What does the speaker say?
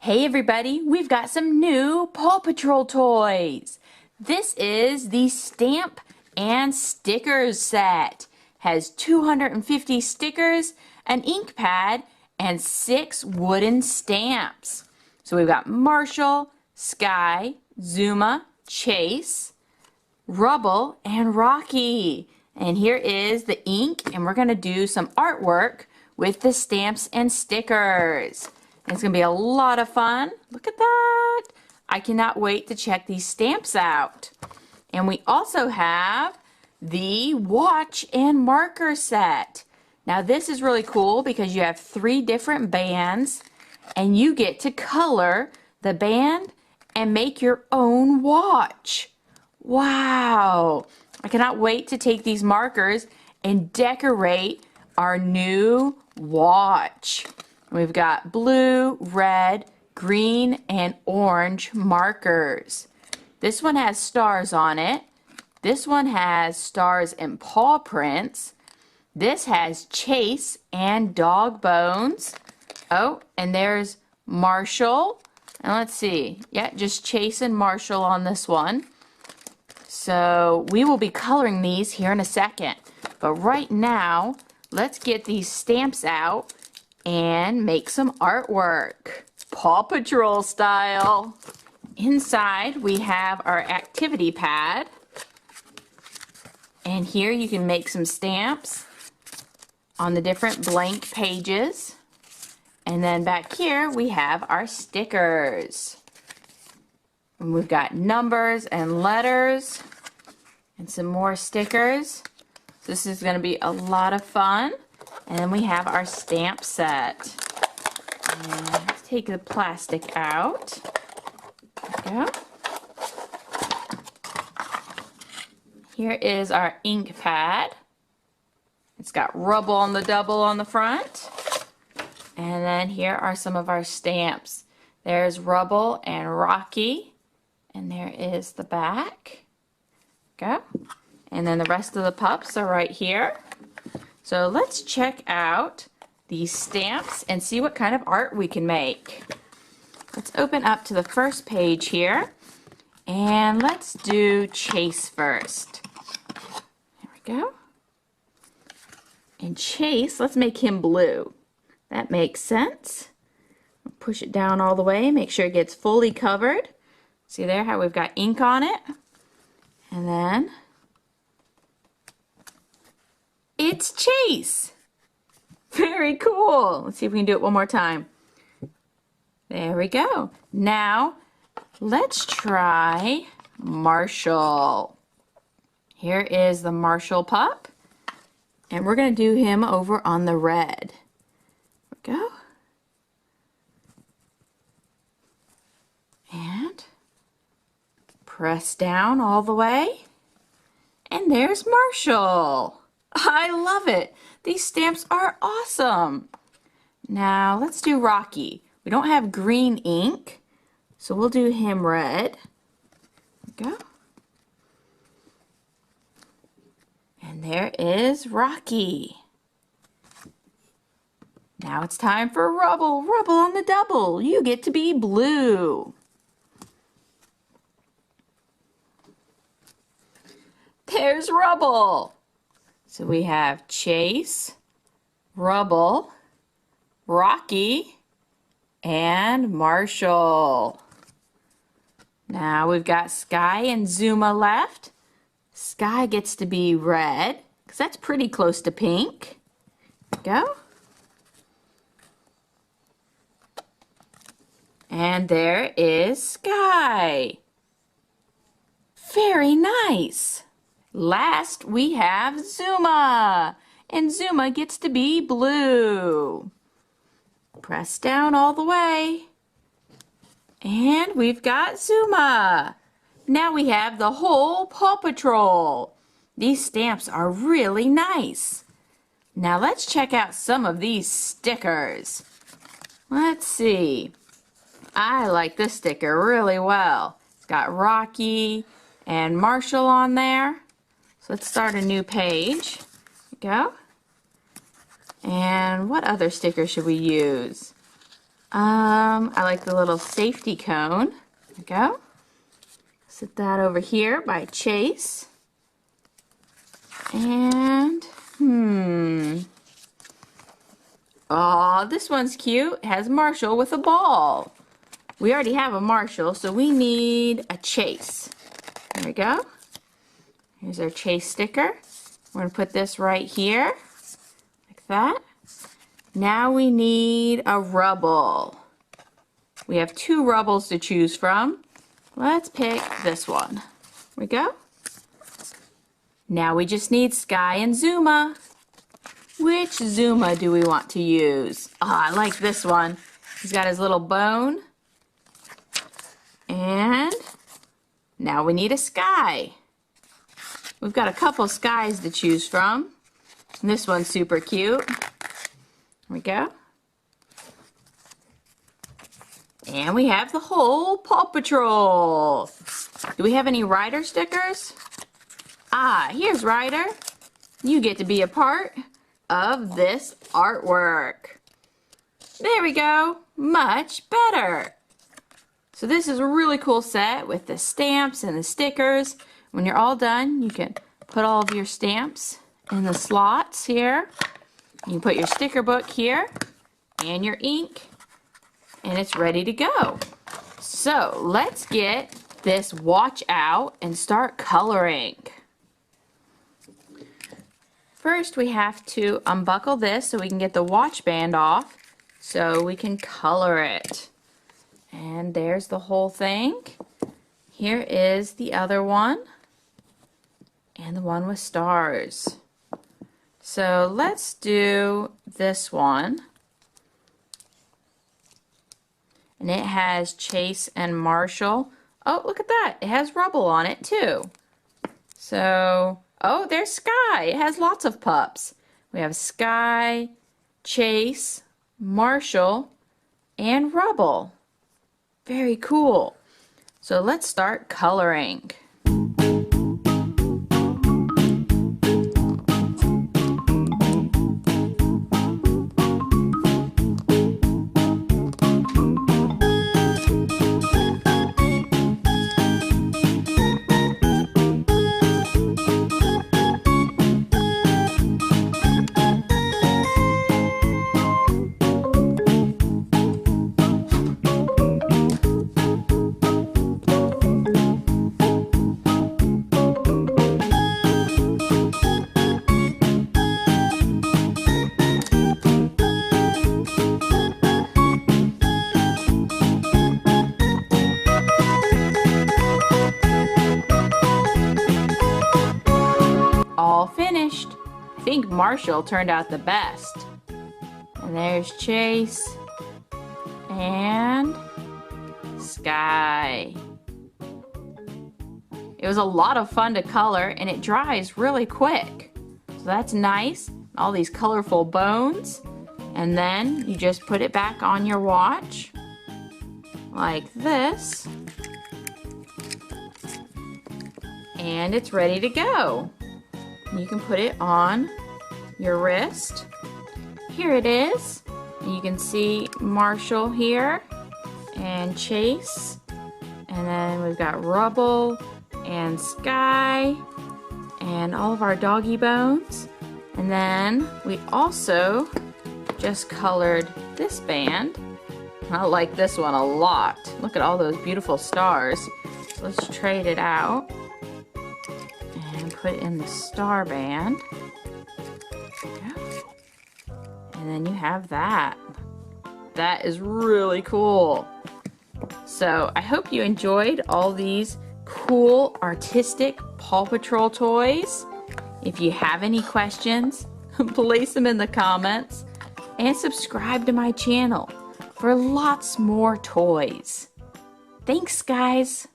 Hey everybody, we've got some new Paw Patrol toys. This is the stamp and stickers set. Has 250 stickers, an ink pad, and 6 wooden stamps. So we've got Marshall, Sky, Zuma, Chase, Rubble, and Rocky. And here is the ink, and we're going to do some artwork with the stamps and stickers. It's going to be a lot of fun. Look at that. I cannot wait to check these stamps out. And we also have the watch and marker set. Now this is really cool because you have 3 different bands and you get to color the band and make your own watch. Wow. I cannot wait to take these markers and decorate our new watch. We've got blue, red, green, and orange markers. This one has stars on it. This one has stars and paw prints. This has Chase and dog bones. Oh, and there's Marshall. And let's see. Yeah, just Chase and Marshall on this one. So we will be coloring these here in a second. But right now, let's get these stamps out and make some artwork, Paw Patrol style. Inside we have our activity pad, and here you can make some stamps on the different blank pages. And then back here we have our stickers. And we've got numbers and letters and some more stickers. This is going to be a lot of fun. And then we have our stamp set. And let's take the plastic out. There we go. Here is our ink pad. It's got Rubble on the double on the front. And then here are some of our stamps. There's Rubble and Rocky. And there is the back. Go. And then the rest of the pups are right here. So let's check out these stamps and see what kind of art we can make. Let's open up to the first page here. And let's do Chase first. There we go. And Chase, let's make him blue. That makes sense. Push it down all the way, make sure it gets fully covered. See there how we've got ink on it? And then it's Chase. Very cool. Let's see if we can do it one more time. There we go. Now, let's try Marshall. Here is the Marshall pup. And we're going to do him over on the red. There we go. And press down all the way. And there's Marshall. I love it. These stamps are awesome. Now let's do Rocky. We don't have green ink, so we'll do him red. There we go. And there is Rocky. Now it's time for Rubble. Rubble on the double. You get to be blue. There's Rubble. So we have Chase, Rubble, Rocky, and Marshall. Now we've got Sky and Zuma left. Sky gets to be red, because that's pretty close to pink. Go. And there is Sky. Very nice. Last, we have Zuma, and Zuma gets to be blue. Press down all the way, and we've got Zuma. Now we have the whole Paw Patrol. These stamps are really nice. Now let's check out some of these stickers. Let's see. I like this sticker really well. It's got Rocky and Marshall on there. So let's start a new page. There we go. And what other sticker should we use? I like the little safety cone. There we go. Set that over here by Chase. And, aw, this one's cute. It has Marshall with a ball. We already have a Marshall, so we need a Chase. There we go. Here's our Chase sticker. We're going to put this right here, like that. Now we need a Rubble. We have 2 Rubbles to choose from. Let's pick this one. There we go. Now we just need Sky and Zuma. Which Zuma do we want to use? Oh, I like this one. He's got his little bone. And now we need a Sky. We've got a couple Skies to choose from. And this one's super cute. There we go. And we have the whole Paw Patrol. Do we have any Ryder stickers? Ah, here's Ryder. You get to be a part of this artwork. There we go. Much better. So this is a really cool set with the stamps and the stickers. When you're all done, you can put all of your stamps in the slots here. You can put your sticker book here and your ink, and it's ready to go. So let's get this watch out and start coloring. First, we have to unbuckle this so we can get the watch band off so we can color it. And there's the whole thing. Here is the other one and the one with stars. So let's do this one. And it has Chase and Marshall. Oh, look at that. It has Rubble on it too. So, oh, there's Sky. It has lots of pups. We have Sky, Chase, Marshall, and Rubble. Very cool. So let's start coloring. Finished. I think Marshall turned out the best. And there's Chase and Sky. It was a lot of fun to color and it dries really quick. So that's nice. All these colorful bones. And then you just put it back on your watch like this. And it's ready to go. You can put it on your wrist. Here it is. And you can see Marshall here and Chase. And then we've got Rubble and Sky and all of our doggy bones. And then we also just colored this band. I like this one a lot. Look at all those beautiful stars. So let's trade it out. Put in the star band. And then you have that. That is really cool. So I hope you enjoyed all these cool artistic Paw Patrol toys. If you have any questions, place them in the comments and subscribe to my channel for lots more toys. Thanks, guys.